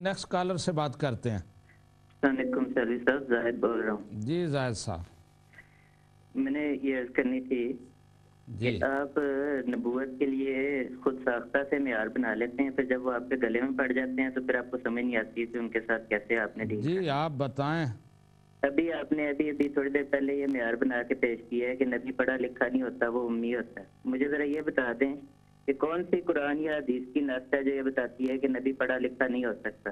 Next collar से बात करते हैं। अस्सलामुअलैकुम सैलवी साहब, जाहिद बोल रहा हूँ। जी जाहिद साहब, मैंने ये अर्ज करनी थी कि आप नबूवत के लिए खुद साख्ता से मेयार बना लेते हैं, फिर जब वो आपके गले में पड़ जाते हैं तो फिर आपको समझ नहीं आती कि उनके साथ कैसे आपने डील जी करना। आप बताएं। आपने अभी थोड़ी देर पहले ये मेयार बना के पेश किया है कि नबी पढ़ा लिखा नहीं होता, वो उम्मी होता है। मुझे ज़रा ये बता दें कि कौन सी कुरान या हदीस की नस है जो ये बताती है कि नबी पढ़ा लिखा नहीं हो सकता।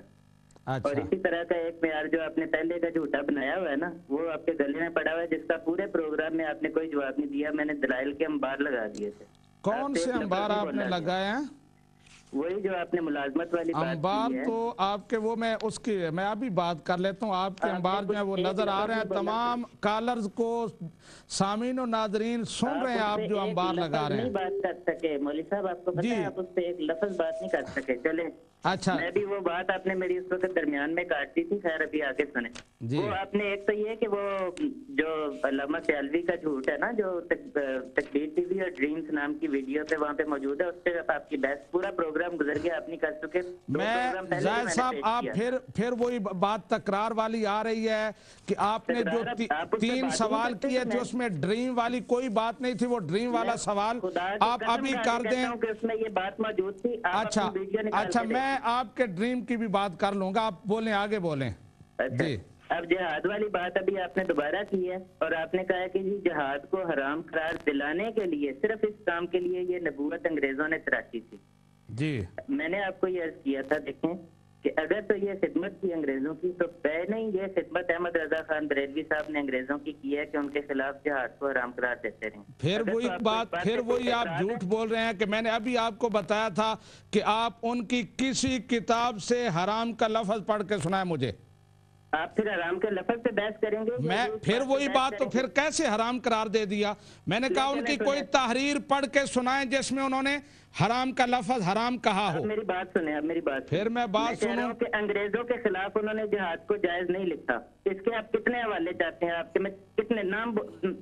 अच्छा। और इसी तरह का एक मेयार जो आपने पहले का झूठा बनाया हुआ है ना, वो आपके गले में पड़ा हुआ है, जिसका पूरे प्रोग्राम में आपने कोई जवाब नहीं दिया। मैंने दलाइल के अंबार लगा दिए थे। कौन से अंबार आपने लगाए हैं? वही जो आपने मुलाजमत वाली बात अंबार की है। तो आपके वो मैं अभी बात कर लेता हूँ। आपके अंबार जो है वो नजर आ रहे हैं, तमाम कॉलर्स को, सामीन और नाजरीन सुन रहे हैं आप जो अंबार लगा रहे हैं। बात कर सके मौलवी साहब, आपको पता है आप उस पर एक लफ्ज बात नहीं कर सके। चले अच्छा, मैं भी वो बात आपने मेरी उस वक्त दरमियान में काट दी थी, खैर अभी आगे सुने। वो आपने एक तो ये कि वो जो अल्लामा सियालवी का झूठ है ना, जो तकबीर टीवी और ड्रीम्स नाम की वीडियो पे वहाँ पे मौजूद है, उस पे आपकी बहस पूरा प्रोग्राम गुजर गया, आप नहीं कर चुके। मैं जाहिद साहब, आप फिर वही बात तकरार वाली आ रही है कि आपने जो 3 सवाल किए थे उसमें ड्रीम वाली कोई बात नहीं थी। वो ड्रीम वाला सवाल आप अभी कर दें। उसमें ये बात मौजूद थी। अच्छा, मैं आपके ड्रीम की भी बात कर लूंगा, आप बोलें, आगे बोलें। जी, अब जिहाद वाली बात अभी आपने दोबारा की है और आपने कहा कि जी जिहाद को हराम करार दिलाने के लिए, सिर्फ इस काम के लिए ये नबूवत अंग्रेजों ने तराशी थी। जी मैंने आपको ये अर्ज किया था, देखें कि अगर तो ये खिदमत की अंग्रेजों की, तो पहले ही ये खिदमत अहमद रजा खान बरेलवी साहब ने अंग्रेजों की है कि उनके खिलाफ जिहाद को हराम करार देते रहे। फिर वही आप झूठ बोल रहे हैं कि मैंने अभी आपको बताया था कि आप उनकी किसी किताब से हराम का लफ्ज पढ़ के सुनाए मुझे। आप फिर हराम के लफ्ज पे बहस करेंगे? मैं फिर वही बात, तो फिर कैसे हराम करार दे दिया? मैंने कहा उनकी कोई तहरीर पढ़ के सुनाए जिसमें उन्होंने हराम का लफ्ज हराम कहा हो। मेरी बात सुने, अब मेरी बात फिर मैं बात सुनूं कि अंग्रेजों के खिलाफ उन्होंने जिहाद को जायज नहीं लिखा। इसके आप कितने हवाले चाहते हैं? आपके में कितने नाम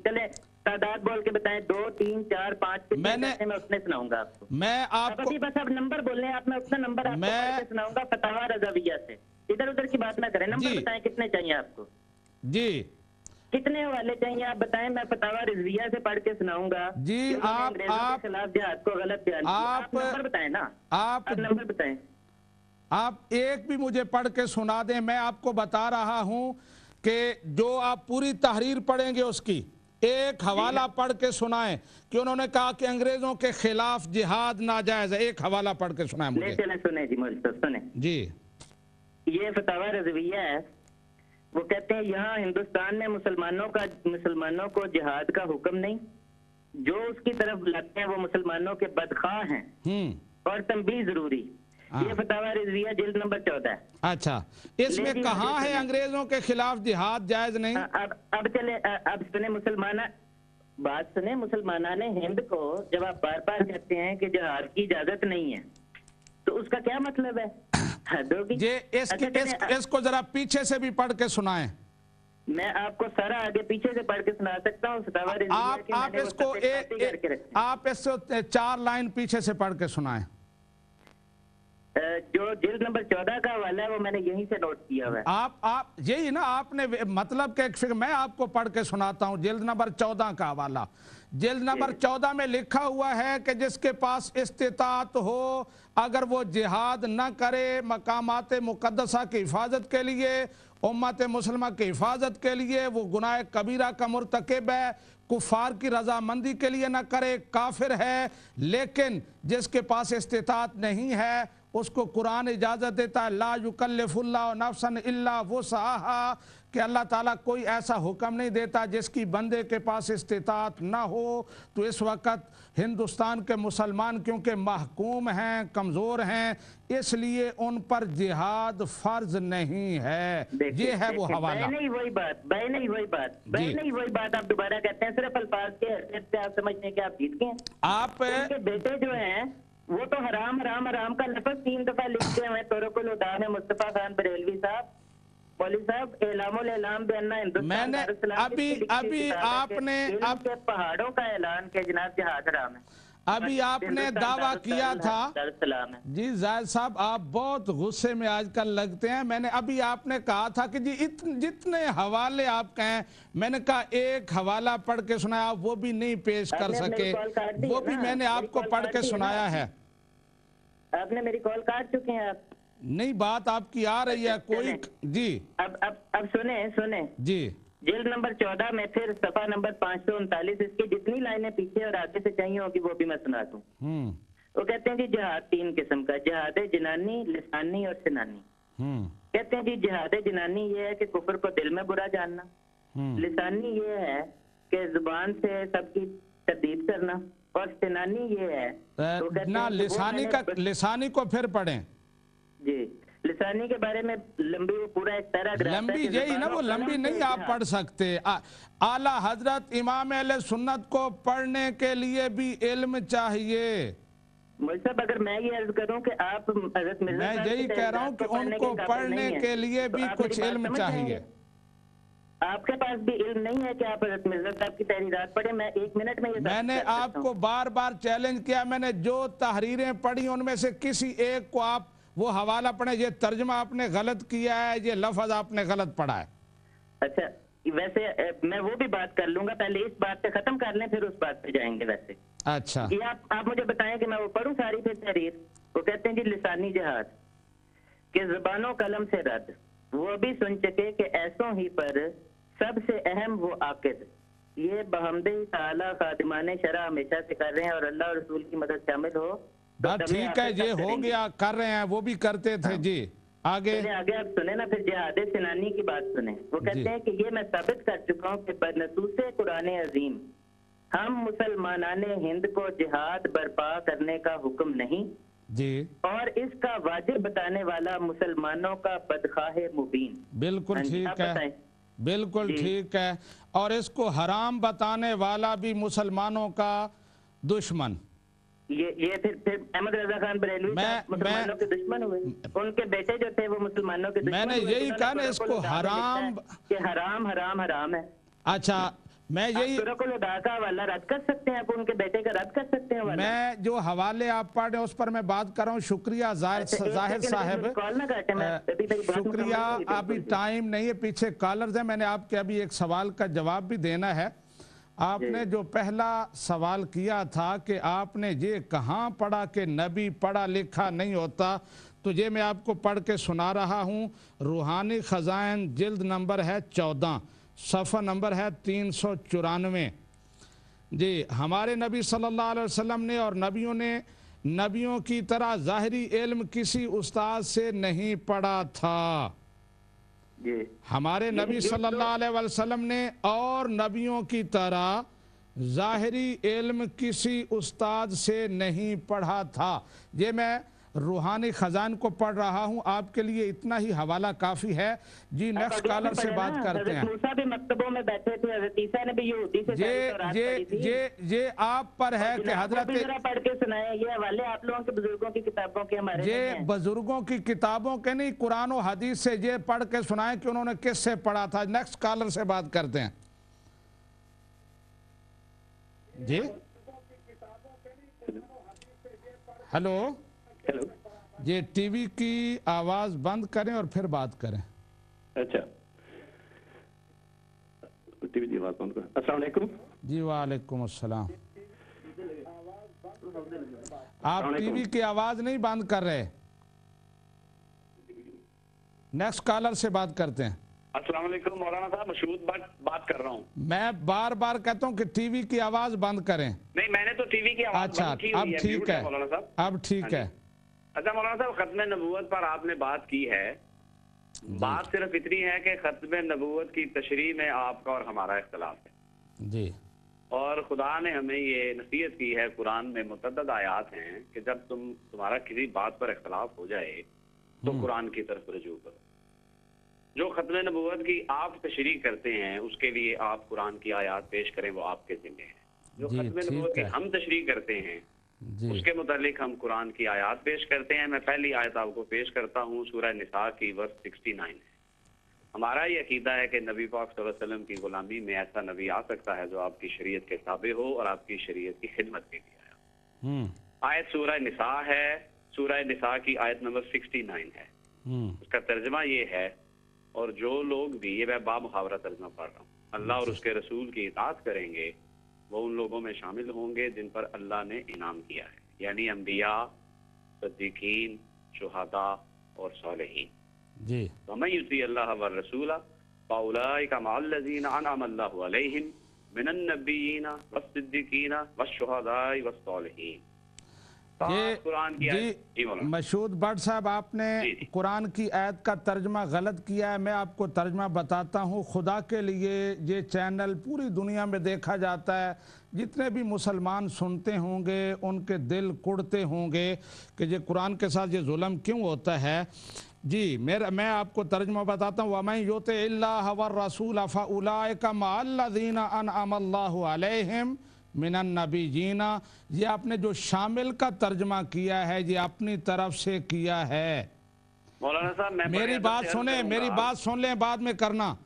चले, तादाद बोल के बताएं, 2 3 4 5 मैं उतने सुनाऊंगा आपको। मैं आपको अभी बस आप नंबर बोल रहे हैं, आप मैं उतना नंबर आपको सुनाऊंगा फतवा रज़विया से। इधर उधर की बात ना करें, नंबर बताएं कितने चाहिए आपको। जी, कितने हवाले चाहिए आप बताएं, मैं फतवा रिजविया से पढ़ के सुनाऊंगा। जी आप खिलाफ जिहाद को गलत बयान किया। आप नंबर बताएं ना, आप नंबर बताएं। आप एक भी मुझे पढ़ के सुना दें। मैं आपको बता रहा हूं कि जो आप पूरी तहरीर पढ़ेंगे उसकी एक हवाला पढ़ के सुनाएं कि उन्होंने कहा कि अंग्रेजों के खिलाफ जिहाद नाजायज है। एक हवाला पढ़ के सुनाएं मुझे। सुने जी मौलवी साहब, सुने जी। ये फतवा रज़विया है। वो कहते हैं यहाँ हिंदुस्तान में मुसलमानों को जिहाद का हुक्म नहीं, जो उसकी तरफ लगते हैं वो मुसलमानों के बदखाह हैं और तंबीह जरूरी। ये फतवा रिजविया जिल्द नंबर 14 है। अच्छा, इसमें कहाँ है अंग्रेजों के खिलाफ जिहाद जायज नहीं? अब सुने बात सुने, मुसलमाना ने हिंद को जब आप बार बार कहते हैं कि जिहाद की इजाजत नहीं है, तो उसका क्या मतलब है? इसको जरा पीछे से भी पढ़ के सुनाएं। मैं आपको सारा आगे पीछे से पढ़ के सुना सकता हूँ। आप इसको 4 लाइन पीछे से पढ़ के सुनाएं। जो जिल्द नंबर 14 का हवाला है वो मैंने यहीं से नोट किया हुआ है। आप यही ना, आपने मतलब कि मैं आपको पढ़ के सुनाता हूँ। जिल्द नंबर 14 का हवाला, जिल्द नंबर 14 में लिखा हुआ है कि जिसके पास इस्तिताअत हो, अगर वो जिहाद न करे, मकामात मुकद्दसा की हिफाजत के लिए, उम्मत मुसलमा की हिफाजत के लिए, वो गुनाह कबीरा का मुर्तकिब है, कुफार की रजामंदी के लिए न करे, काफिर है। लेकिन जिसके पास इस्तिताअत नहीं है उसको कुरान इजाज़त देता है, ला युकल्लिफुल्लाहु नफ्सन इल्ला वुसअहा, कि अल्लाह ताला कोई ऐसा हुक्म नहीं देता जिसकी बंदे के पास इस्तिताअत ना हो। तो इस वक्त हिंदुस्तान के मुसलमान क्योंकि महकूम हैं, कमज़ोर हैं, इसलिए उन पर जिहाद फर्ज नहीं है। ये है वो हवाला। नहीं वही बात आप दोबारा कहते हैं, सिर्फ अल्फाज के हैसियत से आप समझने के आप जीत गए। आप बेटे जो हैं वो तो हराम हराम हराम का लफ्ज 3 दफा लिखते हुए तुरुकुल हुदा में मुस्तफा खान बरेलवी साहब, मौलवी साहब, एलामुल एलाम बेअन्ना हिंदुस्तान अभी आपने पहाड़ों का ऐलान के जनाब जिहाद हराम है। अभी आपने दावा किया था जी जायद साहब, आप बहुत गुस्से में आजकल लगते हैं। मैंने अभी आपने कहा था कि जी जितने हवाले आप कहें, मैंने कहा एक हवाला पढ़ के सुनाया, वो भी नहीं पेश कर सके, वो भी मैंने आपको पढ़ के सुनाया है। आपने मेरी कॉल काट चुके हैं आप। नहीं, बात आपकी आ रही है कोई जी। अब सुने जी, जिल्द नंबर 14 में फिर सफा नंबर 539, इसकी जितनी लाइनें पीछे और आगे से चाहिए होगी वो भी मैं सुना दूं। वो कहते हैं जी जिहाद 3 किस्म का, जिहाद जिनानी, लिसानी और सिनानी। कहते हैं जी जिहाद जिनानी ये है कि कुफर को दिल में बुरा जानना, लिसानी ये है कि जुबान से सबकी तरदीद करना, और सिनानी ये है ना लिसानी को फिर पढ़ें जी। लिसानी के बारे में लंबी वो पूरा एक पैराग्राफ, लंबी यही ना, वो लंबी नहीं आप पढ़ सकते। आला हजरत इमाम अहले सुन्नत को पढ़ने के लिए भी इल्म चाहिए। साहब अगर मैं ये अर्ज करूं कि आप हजरत मिर्जा, मैं यही कह रहा हूं कि उनको पढ़ने के लिए भी कुछ इल्म चाहिए। आपके पास भी इल्म नहीं है कि आप हजरत मिर्जा साहब की तहरीरात पढ़े? मैं 1 मिनट में ये मैंने आपको बार बार चैलेंज किया, मैंने जो तहरीरें पढ़ी उनमें से किसी एक को आप वो हवाला पढ़े, ये तर्जमा आपने गलत किया है, ये लफ्ज आपने गलत पढ़ा है। अच्छा, वैसे मैं वो भी बात कर लूंगा, पहले इस बात से खत्म कर लें फिर उस बात पे जाएंगे। वैसे अच्छा, ये आप मुझे बताएं कि मैं वो पढ़ूं सारी फिर तहरीर। वो कहते हैं जी लिसानी जहाद के जुबानों कलम से रद्द, वो भी सुन चुके कि ऐसों ही पर सबसे अहम वो आकिद, ये बहमदे ताला खादिमाने शरा हमेशा से कर रहे हैं, और अल्लाह और रसूल की मदद शामिल हो तो ठीक है, ये हो गया, कर रहे हैं, वो भी करते थे जी। आगे आप सुने ना, फिर जिहाद सिनानी की बात सुने। वो कहते हैं कि ये मैं साबित कर चुका हूँ कि बरनसूसे कुरान अजीम हम मुसलमानाने हिंद को जिहाद बर्पा करने का हुक्म नहीं जी, और इसका वाजिब बताने वाला मुसलमानों का बदखाहे मुबीन। बिल्कुल ठीक है, बिल्कुल ठीक है। और इसको हराम बताने वाला भी मुसलमानों का दुश्मन। ये फिर अहमद रजा खान बरेलवी मुसलमानों के दुश्मन हुए, उनके बेटे जो थे वो मुसलमानों के दुश्मन। मैंने यही कहा ना, इसको हराम कि हराम हराम हराम है। अच्छा, मैं यही का हवाला रद्द कर सकते हैं, आप उनके बेटे का रद्द कर सकते हैं। मैं जो हवाले आप पढ़ रहे हैं उस पर मैं बात कर रहा हूँ। शुक्रिया जाहिर साहब, शुक्रिया। अभी टाइम नहीं है, पीछे कॉलर्स हैं, मैंने आपके अभी एक सवाल का जवाब भी देना है। आपने जो पहला सवाल किया था कि आपने ये कहाँ पढ़ा कि नबी पढ़ा लिखा नहीं होता, तो ये मैं आपको पढ़ के सुना रहा हूँ। रूहानी खजाइन जिल्द नंबर है 14, सफ़ा नंबर है 394 जी। हमारे नबी सल्लल्लाहु अलैहि वसल्लम ने और नबियों की तरह ज़ाहिरी इल्म किसी उस्ताद से नहीं पढ़ा था। हमारे नबी सल्लल्लाहु अलैहि वसल्लम ने और नबियों की तरह ज़ाहिरी इल्म किसी उस्ताद से नहीं पढ़ा था। ये मैं रूहानी खजान को पढ़ रहा हूँ, आपके लिए इतना ही हवाला काफी है जी। नेक्स्ट कॉलर से बात करते हैं। मूसा भी मकतबों में बैठे थे, हज़रत ईसा ने भी यहूदी से ये आप पर है कि हजरत पढ़ के सुनाए। ये हवाले आप लोगों के बुजुर्गों की किताबों के हमारे, ये बुजुर्गों की किताबों के नहीं, कुरान और हदीस से ये पढ़ के सुनाए कि उन्होंने किससे पढ़ा था। नेक्स्ट कॉलर से बात करते हैं जी। हेलो, ये टीवी की आवाज बंद करें और फिर बात करें। अच्छा, टीवी की आवाज बंद करें। अस्सलाम वालेकुम जी। वालेकुम अस्सलाम। आप टीवी की आवाज नहीं बंद कर रहे। नेक्स्ट कॉलर से बात करते हैं। अस्सलाम वालेकुम मौलाना साहब, मशहूद बात कर रहा हूँ। मैं बार बार कहता हूँ कि टीवी की आवाज बंद करें। नहीं, मैंने तो टीवी की आवाज अच्छा, बंद की हुई है। अब ठीक है, मौलाना साहब, अब ठीक है। अच्छा मौलाना साहब, खत्म नबूवत पर आपने बात की है। बात सिर्फ इतनी है कि खत्म नबूवत की तशरीह में आपका और हमारा इख्तलाफ है जी। और खुदा ने हमें ये नसीहत की है, कुरान में मुतअद्दिद आयात हैं कि जब तुम्हारा किसी बात पर इख्तलाफ हो जाए तो कुरान की तरफ रजू करो। जो खत्म नबूवत की आप तशरीह करते हैं उसके लिए आप कुरान की आयात पेश करें, वो आपके जिम्मे है। जो खत्म नबूवत की हम तशरीह करते हैं उसके मुतालिक हम कुरान की आयात पेश करते हैं। मैं पहली आयत आपको पेश करता हूँ, सूरह निसा की वर्स 69 है। हमारा ये अकीदा है कि नबी पाक सल्लल्लाहु अलैहि वसल्लम की गुलामी में ऐसा नबी आ सकता है जो आपकी शरीयत के ताबे हो और आपकी शरीयत की खिदमत के लिए आया। आयत सूरह निसा है, सूरह निसा की आयत नंबर 69 है। उसका तर्जमा ये है, और जो लोग भी, ये मैं बामुहावरा तर्जमा पढ़ रहा हूँ, अल्लाह और उसके रसूल की इताअत करेंगे वो उन लोगों में शामिल होंगे जिन पर अल्लाह ने इनाम किया है, यानी अंबिया, सद्दीकीन, शुहदा और सालिहीन। जी, वमन युती अल्लाह व रसूला फउलाइका मअल्लज़ीना अनअम अल्लाहु अलैहिम मिनन नबिय्यीना वस्सिद्दीकीना वश्शुहदाई वस्सालिहीन। ये कुरान की जी मशहूद भट्ट साहब, आपने कुरान की आयत का तर्जमा गलत किया है। मैं आपको तर्जमा बताता हूँ। खुदा के लिए ये चैनल पूरी दुनिया में देखा जाता है। जितने भी मुसलमान सुनते होंगे उनके दिल कुड़ते होंगे कि ये कुरान के साथ ये जुल्म क्यों होता है। जी, मैं आपको तर्जमा बताता हूँ। वमन युति इल्लाह व रसूल फउलाइका मअल्लज़ीना अनअम अल्लाहु अलैहिम मिनन नबीजीना। ये आपने जो शामिल का तर्जमा किया है ये अपनी तरफ से किया है। मौलाना साहब, मेरी बात सुने, मेरी बात सुन लें, बाद में करना।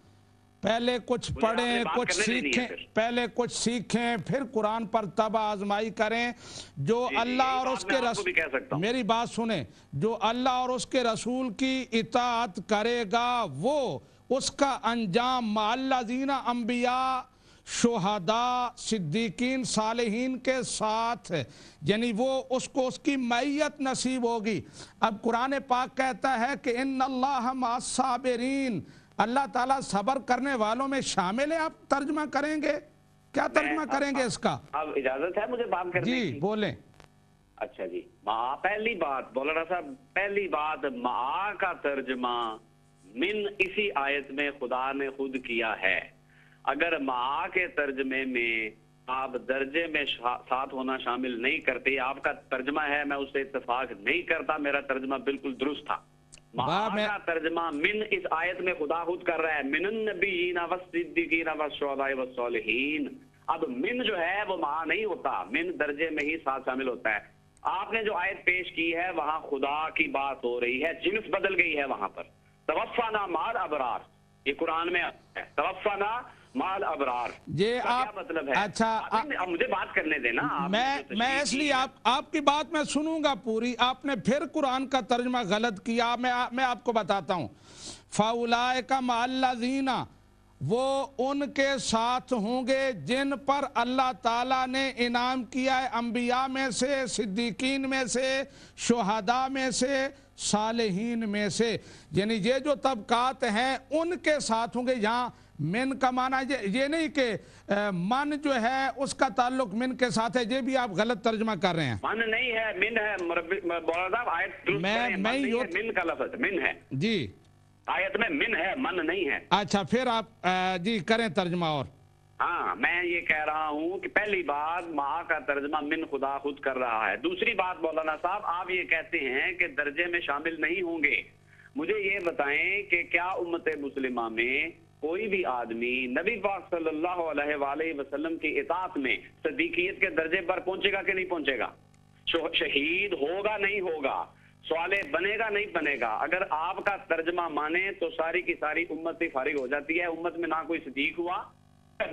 पहले कुछ पढ़ें, कुछ सीखें, पहले कुछ सीखें, फिर कुरान पर तब आजमाई करें। जो अल्लाह और उसके रसूल, मेरी बात सुने, जो अल्लाह और उसके रसूल की इताअत करेगा वो उसका अंजाम मअल्लज़ीना अंबिया, शुहदा, सिद्दीकीन, सालिहीन के साथ, यानी वो उसको उसकी मैयत नसीब होगी। अब कुरान पाक कहता है कि इन्नल्लाह मअस्साबिरीन, अल्लाह ताला सब्र करने वालों में शामिल है। आप तर्जमा करेंगे, क्या तर्जमा करेंगे इसका? अब इजाजत है मुझे बात करने की? जी बोलें। अच्छा जी, पहली बात मौलाना साहब, पहली बात, मा का तर्जमा मिन इसी आयत में खुदा ने खुद किया है। अगर मा के तर्जमे में आप दर्जे में साथ होना शामिल नहीं करते, आपका तर्जमा है, मैं उससे इत्तेफाक नहीं करता, मेरा तर्जमा बिल्कुल दुरुस्त था। मा का तर्जमा मिन इस आयत में खुदा खुद कर रहा है, मिनन नबिय्यीना वस्सिद्दीकीना वश्शुहदाई वस्सालिहीन। अब मिन जो है वो मा नहीं होता, मिन दर्जे में ही साथ शामिल होता है। आपने जो आयत पेश की है वहां खुदा की बात हो रही है, जिन्स बदल गई है वहां पर। तवफ़्फ़ाना माल अबरार, ये कुरान में है, तवफ़्फ़ाना माल अबरार। ये आप क्या मतलब है? अच्छा, अब मुझे बात करने देना। मैं इसलिए आपकी बात मैं सुनूंगा पूरी। आपने फिर कुरान का तर्जमा गलत किया। मैं आपको बताता हूँ। फउलाइका मअल्लज़ीना, वो उनके साथ होंगे जिन पर अल्लाह ताला ने इनाम किया है, अंबिया में से, सिद्दीकीन में से, शुहदा में से, सालिहीन में से। यानी ये जो तबकात हैं उनके साथ होंगे। यहाँ मिन का माना ये नहीं कि मन जो है उसका ताल्लुक मिन के साथ है, ये भी आप गलत तर्जमा कर रहे हैं। मन नहीं है, मिन है। मिन का लफ्ज़ मिन है जी, आयत में मिन है, मन नहीं है। अच्छा, फिर आप जी करें तर्जमा। और हाँ, मैं ये कह रहा हूँ कि पहली बात, माँ का तर्जमा मिन खुदा खुद कर रहा है। दूसरी बात मौलाना साहब, आप ये कहते हैं कि दर्जे में शामिल नहीं होंगे। मुझे ये बताएं कि क्या उम्मत मुस्लिमा में कोई भी आदमी नबी पाक सल्लल्लाहु अलैहि वसल्लम की इताअत में सदीकियत के दर्जे पर पहुंचेगा कि नहीं पहुंचेगा? शहीद होगा नहीं होगा? सवाले बनेगा नहीं बनेगा? अगर आपका तर्जमा माने तो सारी की सारी उम्मत ही फारिग हो जाती है। उम्मत में ना कोई सदीक हुआ,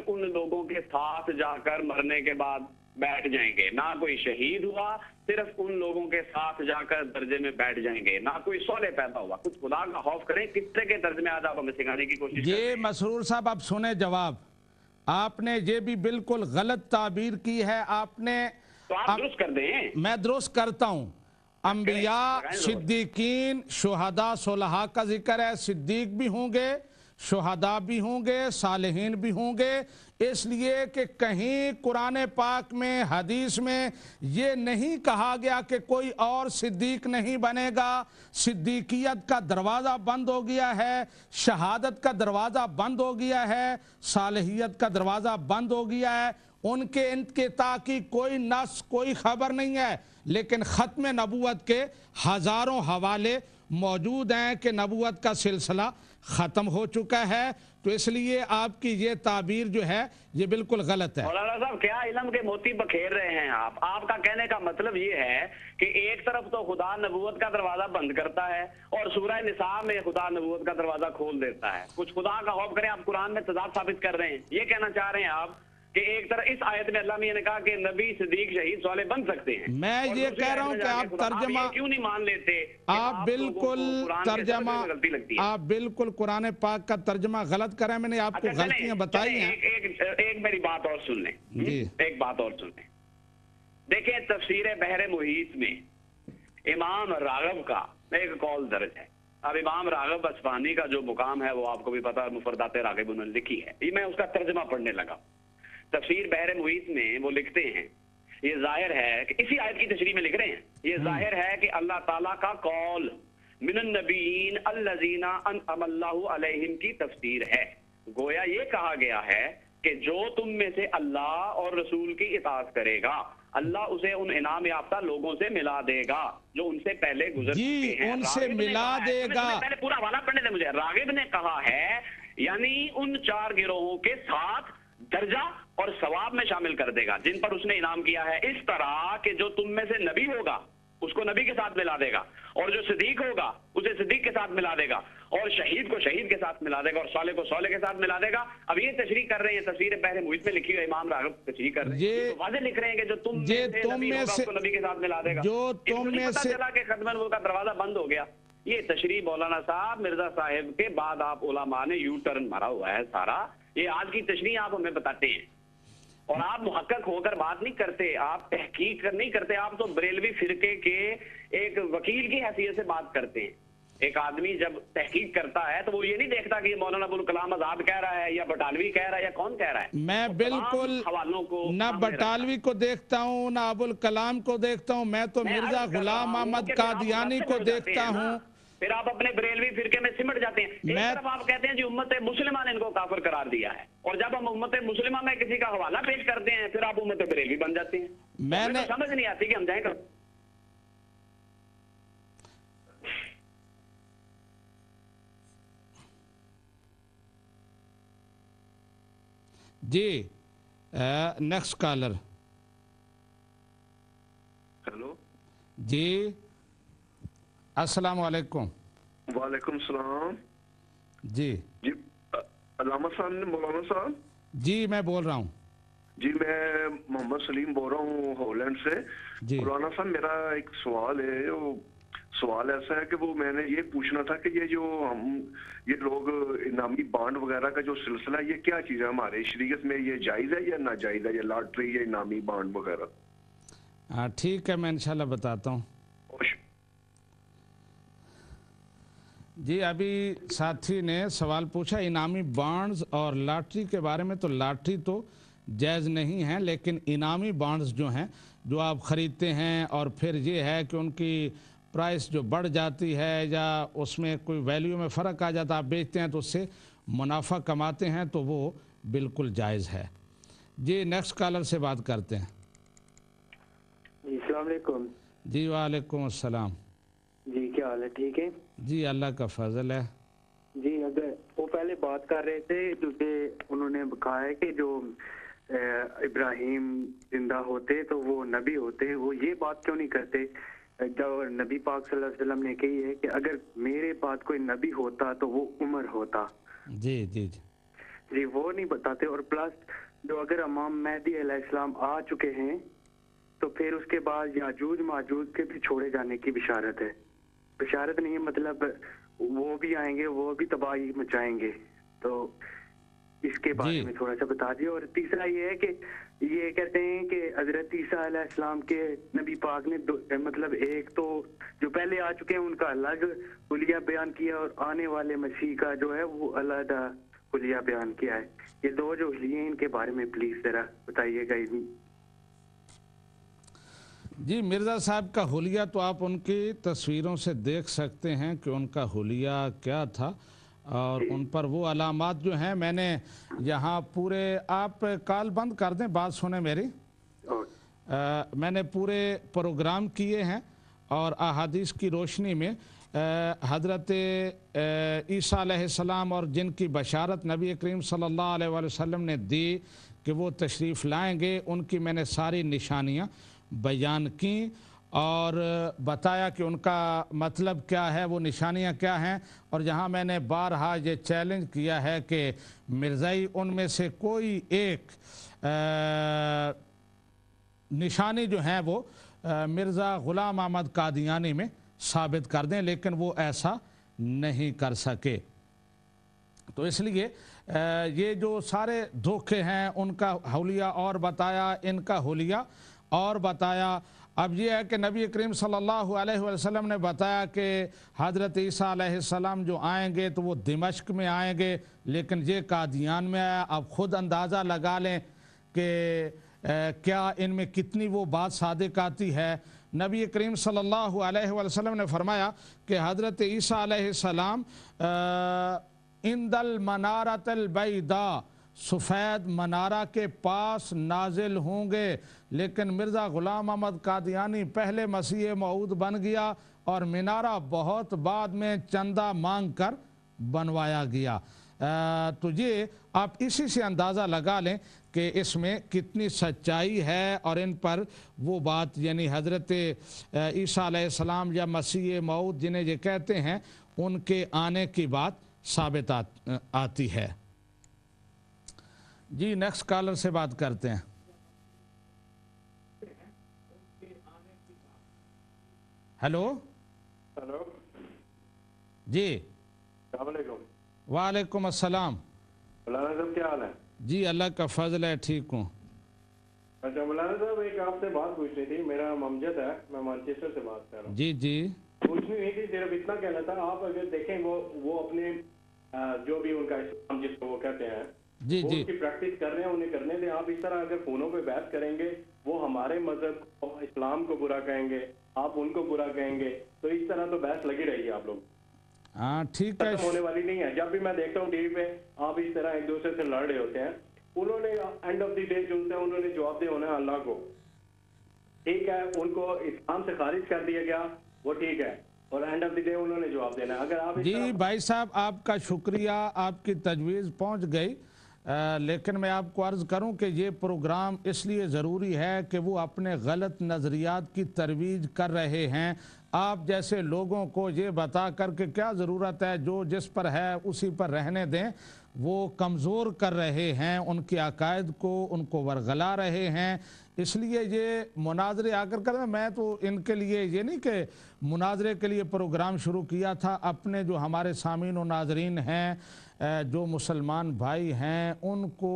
उन लोगों के साथ जाकर मरने के बाद बैठ जाएंगे। ना कोई शहीद हुआ, सिर्फ उन लोगों के साथ जाकर दर्जे में बैठ जाएंगे। ना कोई सौले पैदा हुआ। कुछ खुदा का खौफ करें। किस तरह के तर्जमे आज आप हमें सिखाने की कोशिश कर रहे हैं? मसरूर साहब, आप सुने जवाब। आपने ये भी बिल्कुल गलत ताबीर की है। आपने तो आप दुरुस्त कर दें। मैं दुरुस्त करता हूँ। अंबिया, सिद्दीकीन, शुहदा, सुलहा का जिक्र है। सिद्दीक भी होंगे, शुहदा भी होंगे, सालिहीन भी होंगे। इसलिए कि कहीं कुरान पाक में, हदीस में ये नहीं कहा गया कि कोई और सिद्दीक नहीं बनेगा। सिद्दीकियत का दरवाज़ा बंद हो गया है, शहादत का दरवाज़ा बंद हो गया है, सालिहियत का दरवाज़ा बंद हो गया है। उनके इंक़िता की कोई नस, कोई खबर नहीं है। लेकिन ख़त्म नबूवत के हज़ारों हवाले मौजूद हैं कि नबूवत का सिलसिला ख़त्म हो चुका है। तो इसलिए आपकी ये ताबीर जो है ये बिल्कुल गलत है। मौलाना साहब, क्या इल्म के मोती बखेर रहे हैं आप? आपका कहने का मतलब ये है कि एक तरफ तो खुदा नबूवत का दरवाजा बंद करता है और सूरह निसा में खुदा नबूवत का दरवाजा खोल देता है। कुछ खुदा का खौफ करें, आप कुरान में तजाद साबित कर रहे हैं। ये कहना चाह रहे हैं आप کہ ایک طرح इस आयत में अल्लाह मियां ने कहा कि नबी, सिद्दीक, शहीद, साले बन सकते हैं। मैं और ये दूसरी कह आयत रहा हूं में कि जाके आप खुदा, तर्जमा ये क्यों नहीं मान लेते कि आप लोगों बिल्कुल को कुरान के तर्जमा तर्जुमे में गलती लगती है। आप बिल्कुल कुरान पाक का तर्जमा गलत करें, मैंने आपको अच्छा, गलतियां बताई हैं। एक मेरी बात और सुन लें। जी। एक बात और सुन लें। देखिए, तफसीर बहर मुहीत में इमाम राग़ब का एक कौल दर्ज है। अब इमाम राग़ब अस्फहानी का जो मुकाम है वो आपको भी पता है, मुफरदात राग़िब उन्होंने लिखी है। ये मैं उसका तर्जमा पढ़ने लगा। तफसीर बहर मुहीत में वो लिखते हैं, ये जाहिर है कि इसी आयत की तशरीह में लिख रहे हैं, ये जाहिर है कि अल्लाह ताला का कौल मिनन नबीयीन अल्लज़ीना अनअमल्लाहु अलैहिम की तफसीर है। गोया ये कहा गया है कि जो तुम में से अल्लाह और रसूल की इताअत करेगा, अल्लाह उसे उन इनाम याफ्ता लोगों से मिला देगा जो उनसे पहले गुजर चुके हैं। उनसे मिला देगा। पहले पूरा हवाला पढ़ने दे मुझे। राग़िब ने कहा है यानी उन 4 गिरोहों के साथ दर्जा और सवाब में शामिल कर देगा जिन पर उसने इनाम किया है। इस तरह कि जो तुम में से नबी होगा उसको नबी के साथ मिला देगा, और जो सिद्दीक होगा उसे सिद्दीक के साथ मिला देगा, और शहीद को शहीद के साथ मिला देगा, और साले को साले के साथ मिला देगा। अब ये तशरीह कर रहे हैं, तफसीर बहर मुहीत में लिखी हुई इमाम राग़िब तशरीह कर रहे हैं, तो वाज़ेह लिख रहे हैं कि जो तुम में से नबी होगा उसको नबी के साथ मिला देगा। जो तुम में से चला कि खत्म नबूवत का दरवाजा बंद हो गया। ये तशरीह मौलाना साहब मिर्जा साहिब के बाद आप उलमा ने यू टर्न मारा हुआ है सारा। ये आज की तशरीह आप हमें बताते हैं और आप मुहक्कक होकर बात नहीं करते, आप तहकीक नहीं करते, आप तो बरेलवी फिरके के एक वकील की हैसियत से बात करते हैं। एक आदमी जब तहकीक करता है तो वो ये नहीं देखता कि मौलाना अबुल कलाम आजाद कह रहा है या बटालवी कह रहा है या कौन कह रहा है। मैं बिल्कुल हवालों को ना बटालवी को देखता हूँ ना अबुल कलाम को देखता हूँ, मैं तो मिर्जा गुलाम अहमद कादियानी को देखता हूँ। फिर आप अपने बरेलवी फिरके में सिमट जाते हैं। एक तरफ आप कहते हैं जी उम्मत मुस्लिमा ने इनको काफिर करार दिया है, और जब हम उम्मत मुस्लिमा में किसी का हवाला पेश करते हैं फिर आप उम्मत बरेलवी बन जाते हैं। मैंने तो समझ नहीं आती कि हम जाएं कर। जी नेक्स्ट कॉलर। हेलो जी अस्सलाम वालेकुम। वालेकुम सलाम। जी जी अलामा साहब ने, मौलाना साहब जी मैं बोल रहा हूँ। जी मैं मोहम्मद सलीम बोल रहा हूँ हॉलैंड से। जी मौलाना साहब मेरा एक सवाल है, वो सवाल ऐसा है कि वो मैंने ये पूछना था कि ये जो हम ये लोग इनामी बांड वगैरह का जो सिलसिला है, ये क्या चीज़ है हमारे शरीयत में, ये जायज़ है या नाजायज़ है, ये लॉटरी या इनामी बांड वगैरह? हाँ ठीक है, मैं इंशाल्लाह बताता हूँ। जी अभी साथी ने सवाल पूछा इनामी बॉन्ड्स और लॉटरी के बारे में। तो लॉटरी तो जायज़ नहीं है, लेकिन इनामी बॉन्ड्स जो हैं जो आप ख़रीदते हैं और फिर ये है कि उनकी प्राइस जो बढ़ जाती है या उसमें कोई वैल्यू में फ़र्क आ जाता, आप बेचते हैं तो उससे मुनाफा कमाते हैं, तो वो बिल्कुल जायज़ है। जी नेक्स्ट कॉलर से बात करते हैं। जी अस्सलाम वालेकुम। जी वालेकुम अस्सलाम। जी क्या हाल है, ठीक है? जी अल्लाह का फजल है। जी अगर वो पहले बात कर रहे थे क्योंकि उन्होंने कहा है कि जो इब्राहिम जिंदा होते तो वो नबी होते, वो ये बात क्यों नहीं करते जो नबी पाक सल्लल्लाहु अलैहि वसल्लम ने कही है कि अगर मेरे बाद कोई नबी होता तो वो उमर होता। जी जी जी जी वो नहीं बताते। और प्लस जो अगर इमाम मेहदी अलैहिस्सलाम आ चुके हैं तो फिर उसके बाद याजूज माजूज के भी छोड़े जाने की बिशारत है। बिशारत नहीं है, मतलब वो भी आएंगे, वो भी तबाही मचाएंगे। तो इसके बारे में थोड़ा सा बता दिए। और तीसरा ये है कि ये कहते हैं कि हजरत ईसा अलैहिस्सलाम के नबी पाक ने मतलब एक तो जो पहले आ चुके हैं उनका अलग हुलिया बयान किया और आने वाले मसीह का जो है वो अलग हुलिया बयान किया है। ये दो जो हुलिये इनके बारे में प्लीज जरा बताइएगा। जी मिर्ज़ा साहब का हुलिया तो आप उनकी तस्वीरों से देख सकते हैं कि उनका हुलिया क्या था, और उन पर वो अलामात जो हैं मैंने यहाँ पूरे, आप कॉल बंद कर दें, बात सुने मेरी। मैंने पूरे प्रोग्राम किए हैं और अहादीस की रोशनी में हज़रत ईसा अलैहिस्सलाम और जिनकी बशारत नबी करीम सल्लल्लाहु अलैहि वसल्लम ने दी कि वो तशरीफ़ लाएंगे, उनकी मैंने सारी निशानियाँ बयान की और बताया कि उनका मतलब क्या है, वो निशानियां क्या हैं। और जहां मैंने बारहा ये चैलेंज किया है कि मिर्ज़ाई उनमें से कोई एक निशानी जो हैं वो मिर्ज़ा ग़ुलाम अहमद कादियानी में साबित कर दें, लेकिन वो ऐसा नहीं कर सके। तो इसलिए ये जो सारे धोखे हैं उनका हुलिया और बताया, इनका हुलिया और बताया। अब ये है कि नबी करीम सल्लल्लाहु अलैहि वसल्लम ने बताया कि हज़रत ईसा अलैहिस्सलाम जो आएंगे तो वो दिमश्क में आएंगे, लेकिन ये कादियान में आया। अब खुद अंदाज़ा लगा लें कि क्या इनमें कितनी वो बात सादिक आती है। नबी करीम सल्लल्लाहु अलैहि वसल्लम ने फरमाया कि हज़रत ईसा अलैहिस्सलाम इंदल मनारतल बैदा, सफ़ेद मनारा के पास नाजिल होंगे, लेकिन मिर्ज़ा ग़ुलाम अहमद कादियानी पहले मसीह मऊद बन गया और मीनारा बहुत बाद में चंदा मांग कर बनवाया गया। तो ये आप इसी से अंदाज़ा लगा लें कि इसमें कितनी सच्चाई है और इन पर वो बात यानी हज़रत ईसा अलैहिस्सलाम या मसीह मऊद जिन्हें ये कहते हैं उनके आने की बात साबित आती है। जी नेक्स्ट कॉलर से बात करते हैं। हेलो हेलो जी, वालेकुम अस्सलाम। मौलाना साहब क्या हाल है? जी अल्लाह का फजल है, ठीक हूँ। अच्छा मौलाना साहब एक आपसे बात पूछनी थी। मेरा ममजद है, मैं मैनचेस्टर से बात कर रहा हूँ। जी जी पूछनी नहीं थी, सिर्फ इतना कहना था। आप अगर देखें वो अपने जो भी उनका इस्लाम जिसको वो कहते हैं जी वो जी उसकी प्रैक्टिस कर रहे हैं, उन्हें करने दें। आप इस तरह अगर फोनों पे बहस करेंगे, वो हमारे मजहब को इस्लाम को बुरा कहेंगे, आप उनको बुरा कहेंगे, तो इस तरह तो बहस लगी रहेगी। आप लोग हाँ ठीक है, खत्म होने वाली नहीं है। जब भी मैं देखता हूँ टीवी पे आप इस तरह एक दूसरे से लड़ रहे होते हैं। उन्होंने एंड ऑफ द डे जो उन्होंने जवाब दिया होना अल्लाह को, ठीक है, उनको इस्लाम से खारिज कर दिया गया, वो ठीक है, और एंड ऑफ द डे उन्होंने जवाब देना है। अगर आप जी भाई साहब आपका शुक्रिया, आपकी तजवीज़ पहुंच गई। लेकिन मैं आपको अर्ज़ करूं कि ये प्रोग्राम इसलिए ज़रूरी है कि वो अपने गलत नज़रियात की तरवीज कर रहे हैं। आप जैसे लोगों को ये बता कर के क्या ज़रूरत है, जो जिस पर है उसी पर रहने दें, वो कमज़ोर कर रहे हैं उनके अकायद को, उनको वरगला रहे हैं। इसलिए ये मुनाजरे आकर कर, मैं तो इनके लिए ये नहीं कि मुनाजरे के लिए प्रोग्राम शुरू किया था, अपने जो हमारे सामीन और नाजरीन हैं, जो मुसलमान भाई हैं, उनको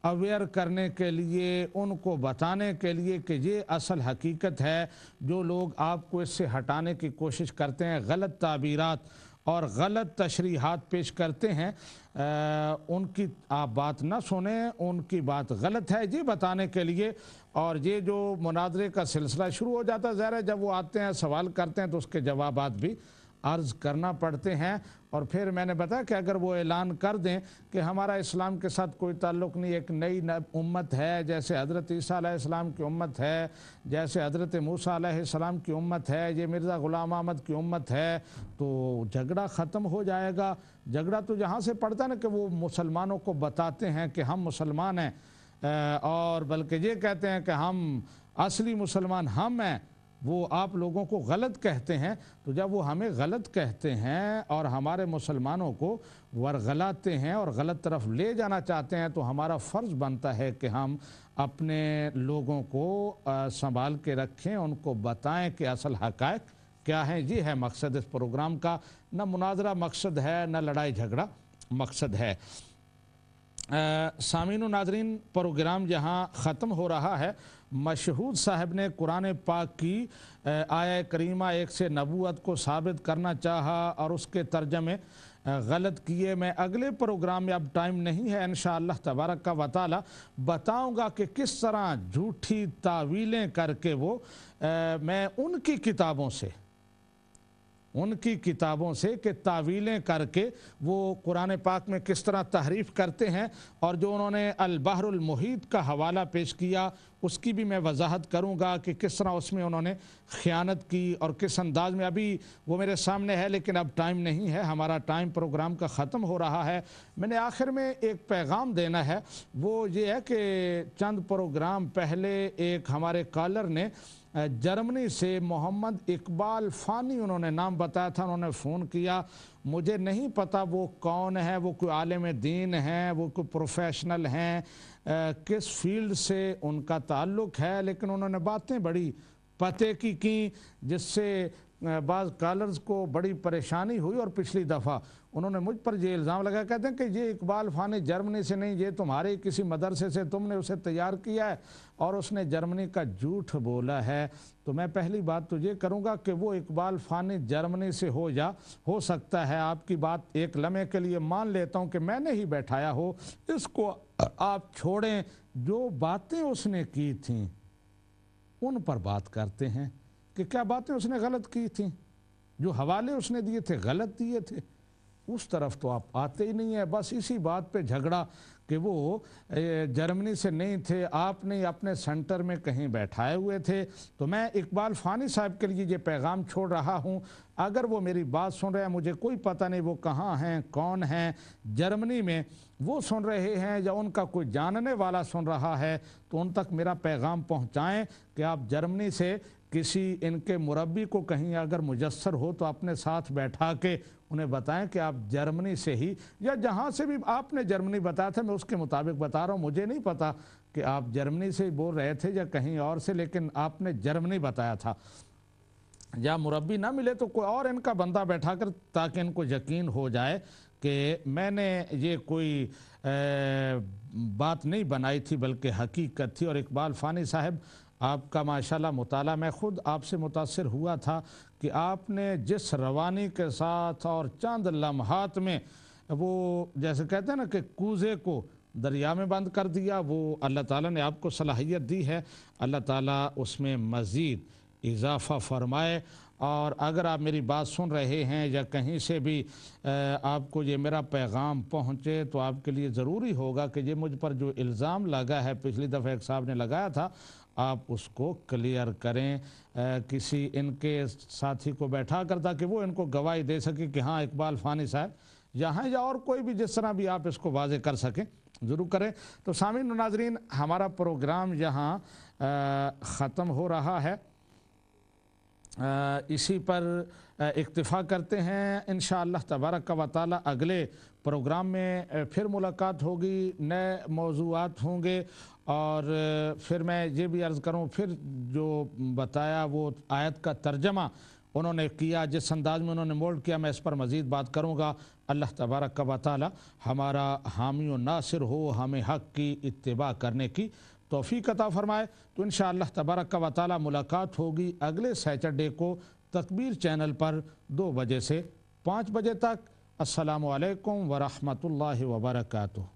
अवेयर करने के लिए, उनको बताने के लिए कि ये असल हकीकत है। जो लोग आपको इससे हटाने की कोशिश करते हैं, गलत ताबीरात और गलत तशरीहात पेश करते हैं, उनकी आप बात ना सुने, उनकी बात गलत है ये बताने के लिए। और ये जो मुनाजरे का सिलसिला शुरू हो जाता है, ज़ाहिर है जब वो आते हैं सवाल करते हैं तो उसके जवाबात भी अर्ज़ करना पड़ते हैं। और फिर मैंने बताया कि अगर वो ऐलान कर दें कि हमारा इस्लाम के साथ कोई ताल्लुक़ नहीं, एक नई उम्मत है, जैसे हज़रत ईसा अलैहिस्सलाम की उम्मत है, जैसे हज़रत मूसा अलैहिस्सलाम की उम्मत है, ये मिर्ज़ा ग़ुलाम अहमद की उम्मत है, तो झगड़ा ख़त्म हो जाएगा। झगड़ा तो जहाँ से पड़ता है ना कि वो मुसलमानों को बताते हैं कि हम मुसलमान हैं, और बल्कि ये कहते हैं कि हम असली मुसलमान हम हैं, वो आप लोगों को गलत कहते हैं। तो जब वो हमें गलत कहते हैं और हमारे मुसलमानों को वरगलाते हैं और गलत तरफ ले जाना चाहते हैं, तो हमारा फ़र्ज़ बनता है कि हम अपने लोगों को संभाल के रखें, उनको बताएं कि असल हक़ाइक़ क्या है। ये है मकसद इस प्रोग्राम का, न मुनाजरा मकसद है, न लड़ाई झगड़ा मकसद है। सामीन नाजरीन, प्रोग्राम जहाँ ख़त्म हो रहा है, मशहूद साहब ने कुरान पाक की आया करीमा एक से नबूवत को साबित करना चाहा और उसके तर्जमे गलत किए। मैं अगले प्रोग्राम में, अब टाइम नहीं है, इंशाअल्लाह तबारक व तआला बताऊंगा कि किस तरह झूठी तावीलें करके वो मैं उनकी किताबों से कि तावीलें करके वो कुरान पाक में किस तरह तहरीफ करते हैं। और जो उन्होंने अल बहरुल मुहीत का हवाला पेश किया, उसकी भी मैं वजाहत करूंगा कि किस तरह उसमें उन्होंने ख़यानत की और किस अंदाज में। अभी वो मेरे सामने है, लेकिन अब टाइम नहीं है, हमारा टाइम प्रोग्राम का ख़त्म हो रहा है। मैंने आखिर में एक पैगाम देना है, वो ये है कि चंद प्रोग्राम पहले एक हमारे कॉलर ने जर्मनी से मोहम्मद इकबाल फ़ानी, उन्होंने नाम बताया था, उन्होंने फ़ोन किया, मुझे नहीं पता वो कौन है, वो कोई आलिम दीन है, वो कोई प्रोफेशनल हैं, किस फील्ड से उनका ताल्लुक़ है, लेकिन उन्होंने बातें बड़ी पते की जिससे बाज़ कॉलर्स को बड़ी परेशानी हुई। और पिछली दफ़ा उन्होंने मुझ पर ये इल्ज़ाम लगा, कहते हैं कि ये इकबाल फ़ानी जर्मनी से नहीं, ये तुम्हारे किसी मदरसे से तुमने उसे तैयार किया है और उसने जर्मनी का झूठ बोला है। तो मैं पहली बात तो ये करूँगा कि वो इकबाल फ़ानी जर्मनी से हो या हो सकता है आपकी बात एक लम्हे के लिए मान लेता हूँ कि मैंने ही बैठाया हो, इसको आप छोड़ें। जो बातें उसने की थीं उन पर बात करते हैं कि क्या बातें उसने गलत की थी, जो हवाले उसने दिए थे गलत दिए थे, उस तरफ तो आप आते ही नहीं है। बस इसी बात पे झगड़ा कि वो जर्मनी से नहीं थे, आपने अपने सेंटर में कहीं बैठाए हुए थे। तो मैं इकबाल फ़ानी साहब के लिए ये पैगाम छोड़ रहा हूँ, अगर वो मेरी बात सुन रहे हैं, मुझे कोई पता नहीं वो कहाँ हैं, कौन हैं, जर्मनी में वो सुन रहे हैं या उनका कोई जानने वाला सुन रहा है, तो उन तक मेरा पैगाम पहुँचाएँ कि आप जर्मनी से किसी इनके मुरब्बी को कहीं अगर मुयस्सर हो तो अपने साथ बैठा के उन्हें बताएं कि आप जर्मनी से ही या जहां से भी आपने जर्मनी बताया था, मैं उसके मुताबिक बता रहा हूं। मुझे नहीं पता कि आप जर्मनी से बोल रहे थे या कहीं और से, लेकिन आपने जर्मनी बताया था। या मुरब्बी ना मिले तो कोई और इनका बंदा बैठा कर, ताकि इनको यकीन हो जाए कि मैंने ये कोई बात नहीं बनाई थी बल्कि हकीकत थी। और इकबाल फ़ानी साहब आपका माशाल्लाह मुताला, मैं ख़ुद आपसे मुतासिर हुआ था कि आपने जिस रवानी के साथ और चंद लम्हात में वो जैसे कहते हैं ना कि कूज़े को दरिया में बंद कर दिया, वो अल्लाह ताला ने आपको सलाहियत दी है। अल्लाह ताला उसमें मज़ीद इजाफ़ा फरमाए। और अगर आप मेरी बात सुन रहे हैं या कहीं से भी आपको ये मेरा पैगाम पहुँचे, तो आपके लिए ज़रूरी होगा कि ये मुझ पर जो इल्ज़ाम लगा है, पिछली दफ़ा एक साहब ने लगाया था, आप उसको क्लियर करें किसी इनके साथी को बैठा कर, ताकि वो इनको गवाही दे सके कि हाँ इकबाल फ़ानी साहब यहाँ, या और कोई भी जिस तरह भी आप इसको वाज़े कर सकें ज़रूर करें। तो सामीन व नाज़रीन, हमारा प्रोग्राम यहाँ ख़त्म हो रहा है, इसी पर इक्तिफ़ा करते हैं। इंशाअल्लाह तबारक व तआला अगले प्रोग्राम में फिर मुलाकात होगी, नए मौज़ूआत होंगे। और फिर मैं ये भी अर्ज़ करूँ, फिर जो बताया वो आयत का तर्जमा उन्होंने किया, जिस अंदाज में उन्होंने मोल्ड किया, मैं इस पर मज़ीद बात करूँगा। अल्लाह तबारक व तआला हमारा हामी व नासिर हो, हमें हक़ की इत्तिबा करने की तौफ़ीक़ अता फ़रमाए। तो इंशाअल्लाह तबारक व तआला मुलाकात होगी अगले सैटरडे को तकबीर चैनल पर 2 बजे से 5 बजे तक। अस्सलामु अलैकुम व रहमतुल्लाहि व बरकातुहू।